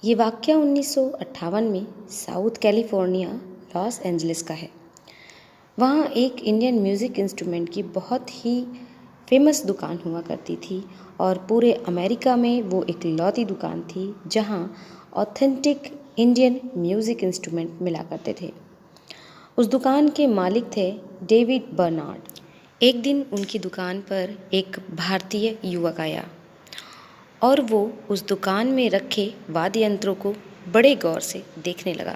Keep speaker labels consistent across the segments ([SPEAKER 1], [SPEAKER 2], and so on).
[SPEAKER 1] ये वाक़या 1958 में साउथ कैलिफ़ोर्निया, लॉस एंजलिस का है। वहाँ एक इंडियन म्यूज़िक इंस्ट्रूमेंट की बहुत ही फेमस दुकान हुआ करती थी और पूरे अमेरिका में वो इकलौती दुकान थी जहाँ ऑथेंटिक इंडियन म्यूज़िक इंस्ट्रूमेंट मिला करते थे। उस दुकान के मालिक थे डेविड बर्नार्ड। एक दिन उनकी दुकान पर एक भारतीय युवक आया और वो उस दुकान में रखे वाद्य यंत्रों को बड़े गौर से देखने लगा।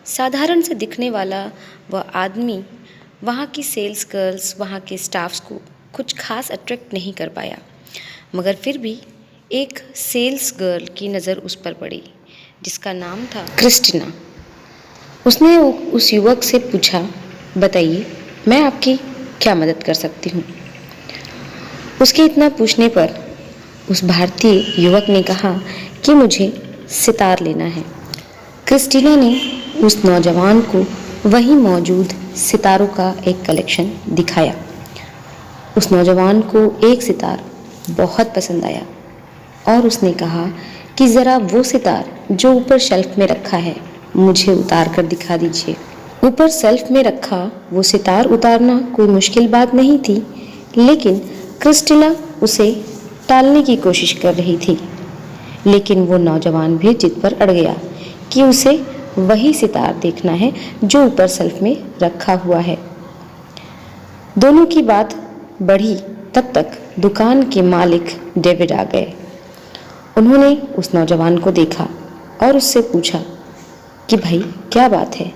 [SPEAKER 1] साधारण से दिखने वाला वह आदमी वहाँ की सेल्स गर्ल्स, वहाँ के स्टाफ्स को कुछ खास अट्रैक्ट नहीं कर पाया, मगर फिर भी एक सेल्स गर्ल की नज़र उस पर पड़ी जिसका नाम था क्रिस्टिना। उसने उस युवक से पूछा, बताइए मैं आपकी क्या मदद कर सकती हूँ। उसके इतना पूछने पर उस भारतीय युवक ने कहा कि मुझे सितार लेना है। क्रिस्टीना ने उस नौजवान को वहीं मौजूद सितारों का एक कलेक्शन दिखाया। उस नौजवान को एक सितार बहुत पसंद आया और उसने कहा कि ज़रा वो सितार जो ऊपर शेल्फ में रखा है मुझे उतार कर दिखा दीजिए। ऊपर शेल्फ में रखा वो सितार उतारना कोई मुश्किल बात नहीं थी, लेकिन क्रिस्टीना उसे टालने की कोशिश कर रही थी। लेकिन वो नौजवान भी जिद पर अड़ गया कि उसे वही सितार देखना है जो ऊपर शेल्फ में रखा हुआ है। दोनों की बात बढ़ी तब तक दुकान के मालिक डेविड आ गए। उन्होंने उस नौजवान को देखा और उससे पूछा कि भाई क्या बात है।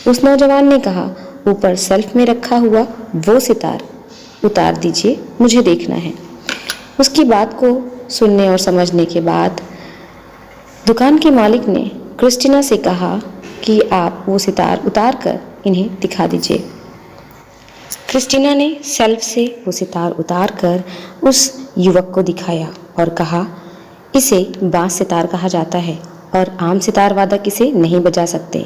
[SPEAKER 1] उस नौजवान ने कहा, ऊपर शेल्फ में रखा हुआ वो सितार उतार दीजिए, मुझे देखना है। उसकी बात को सुनने और समझने के बाद दुकान के मालिक ने क्रिस्टीना से कहा कि आप वो सितार उतार कर इन्हें दिखा दीजिए। क्रिस्टीना ने शेल्फ से वो सितार उतार कर उस युवक को दिखाया और कहा, इसे बांस सितार कहा जाता है और आम सितार वादक इसे नहीं बजा सकते।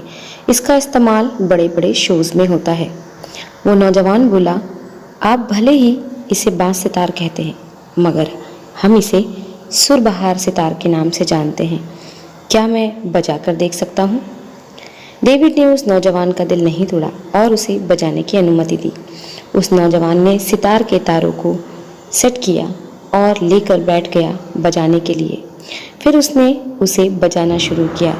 [SPEAKER 1] इसका इस्तेमाल बड़े बड़े शोज़ में होता है। वो नौजवान बोला, आप भले ही इसे बांस सितार कहते हैं, मगर हम इसे सुरबहार सितार के नाम से जानते हैं। क्या मैं बजा कर देख सकता हूँ? डेविड ने उस नौजवान का दिल नहीं तोड़ा और उसे बजाने की अनुमति दी। उस नौजवान ने सितार के तारों को सेट किया और लेकर बैठ गया बजाने के लिए। फिर उसने उसे बजाना शुरू किया।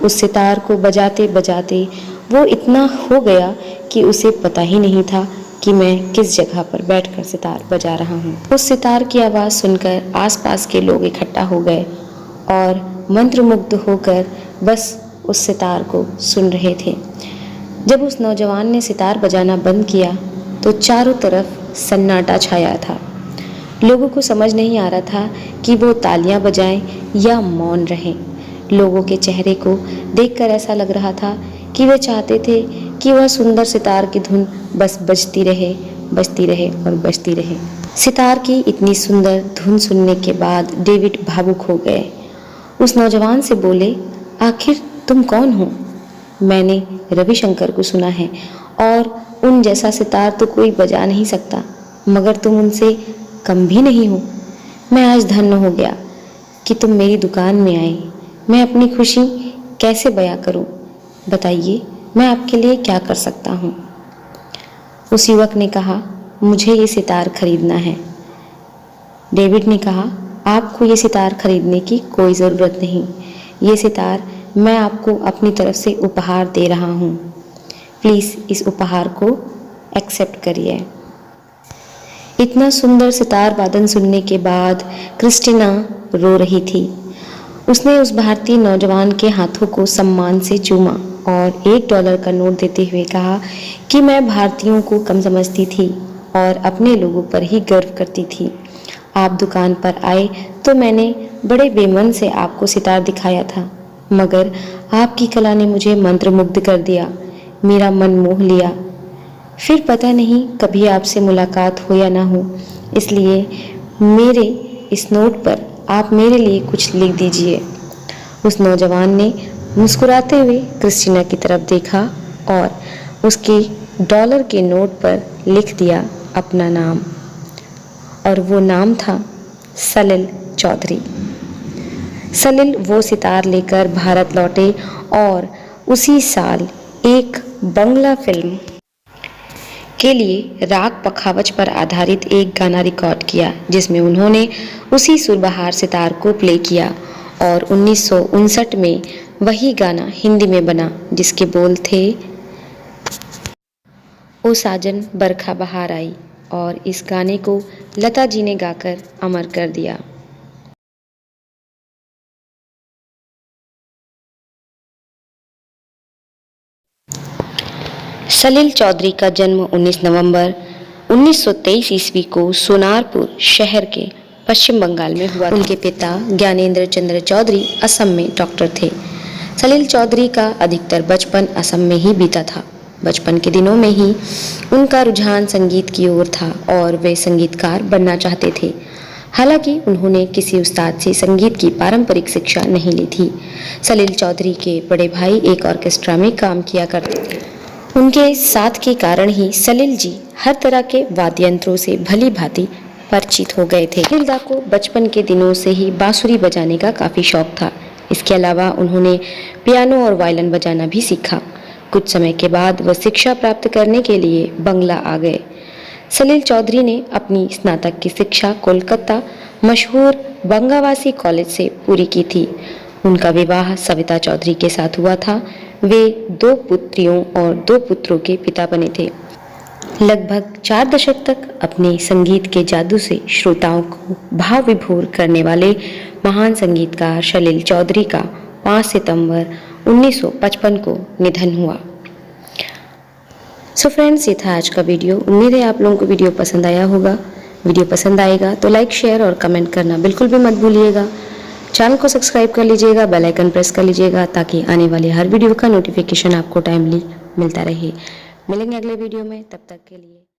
[SPEAKER 1] उस सितार को बजाते बजाते वो इतना हो गया कि उसे पता ही नहीं था कि मैं किस जगह पर बैठकर सितार बजा रहा हूँ। उस सितार की आवाज़ सुनकर आसपास के लोग इकट्ठा हो गए और मंत्रमुग्ध होकर बस उस सितार को सुन रहे थे। जब उस नौजवान ने सितार बजाना बंद किया तो चारों तरफ सन्नाटा छाया था। लोगों को समझ नहीं आ रहा था कि वो तालियां बजाएं या मौन रहें। लोगों के चेहरे को देखकर ऐसा लग रहा था कि वे चाहते थे कि वह सुंदर सितार की धुन बस बजती रहे, बजती रहे और बजती रहे। सितार की इतनी सुंदर धुन सुनने के बाद डेविड भावुक हो गए। उस नौजवान से बोले, आखिर तुम कौन हो? मैंने रविशंकर को सुना है और उन जैसा सितार तो कोई बजा नहीं सकता, मगर तुम उनसे कम भी नहीं हो। मैं आज धन्य हो गया कि तुम मेरी दुकान में आए। मैं अपनी खुशी कैसे बयां करूं? बताइए मैं आपके लिए क्या कर सकता हूं? उस युवक ने कहा, मुझे ये सितार खरीदना है। डेविड ने कहा, आपको ये सितार खरीदने की कोई ज़रूरत नहीं। ये सितार मैं आपको अपनी तरफ से उपहार दे रहा हूँ। प्लीज़ इस उपहार को एक्सेप्ट करिए। इतना सुंदर सितार वादन सुनने के बाद क्रिस्टीना रो रही थी। उसने उस भारतीय नौजवान के हाथों को सम्मान से चूमा और $1 का नोट देते हुए कहा कि मैं भारतीयों को कम समझती थी और अपने लोगों पर ही गर्व करती थी। आप दुकान पर आए तो मैंने बड़े बेमन से आपको सितार दिखाया था, मगर आपकी कला ने मुझे मंत्रमुग्ध कर दिया, मेरा मन मोह लिया। फिर पता नहीं कभी आपसे मुलाकात हो या ना हो, इसलिए मेरे इस नोट पर आप मेरे लिए कुछ लिख दीजिए। उस नौजवान ने मुस्कुराते हुए क्रिस्टीना की तरफ देखा और उसके $1 के नोट पर लिख दिया अपना नाम, और वो नाम था सलिल चौधरी। सलिल वो सितार लेकर भारत लौटे और उसी साल एक बंगला फिल्म के लिए राग पखावज पर आधारित एक गाना रिकॉर्ड किया, जिसमें उन्होंने उसी सुरबहार सितार को प्ले किया और 1959 में वही गाना हिंदी में बना, जिसके बोल थे ओ साजन बरखा बहार आई, और इस गाने को लता जी ने गाकर अमर कर दिया। सलिल चौधरी का जन्म 19 नवंबर 1923 ईस्वी को सोनारपुर शहर के पश्चिम बंगाल में हुआ। उनके पिता ज्ञानेंद्र चंद्र चौधरी असम में डॉक्टर थे। सलिल चौधरी का अधिकतर बचपन असम में ही बीता था। बचपन के दिनों में ही उनका रुझान संगीत की ओर था और वे संगीतकार बनना चाहते थे। हालांकि उन्होंने किसी उस्ताद से संगीत की पारंपरिक शिक्षा नहीं ली थी। सलिल चौधरी के बड़े भाई एक ऑर्केस्ट्रा में काम किया करते थे। उनके साथ के कारण ही सलिल जी हर तरह के वाद्य यंत्रों से भली भांति परिचित हो गए थे। सलिल दा को बचपन के दिनों से ही बांसुरी बजाने का काफ़ी शौक था। इसके अलावा उन्होंने पियानो और वायलिन बजाना भी सीखा। कुछ समय के बाद वह शिक्षा प्राप्त करने के लिए बंगला आ गए। सलिल चौधरी ने अपनी स्नातक की शिक्षा कोलकाता मशहूर बंगावासी कॉलेज से पूरी की थी। उनका विवाह सविता चौधरी के साथ हुआ था। वे 2 पुत्रियों और 2 पुत्रों के पिता बने थे। लगभग 4 दशक तक अपने संगीत के जादू से श्रोताओं को भाव विभोर करने वाले महान संगीतकार सलिल चौधरी का 5 सितंबर 1955 को निधन हुआ। सो फ्रेंड्स, ये था आज का वीडियो। उम्मीद है आप लोगों को वीडियो पसंद आया होगा। वीडियो पसंद आएगा तो लाइक, शेयर और कमेंट करना बिल्कुल भी मत भूलिएगा। चैनल को सब्सक्राइब कर लीजिएगा, बेल आइकन प्रेस कर लीजिएगा ताकि आने वाले हर वीडियो का नोटिफिकेशन आपको टाइमली मिलता रहे। मिलेंगे अगले वीडियो में, तब तक के लिए।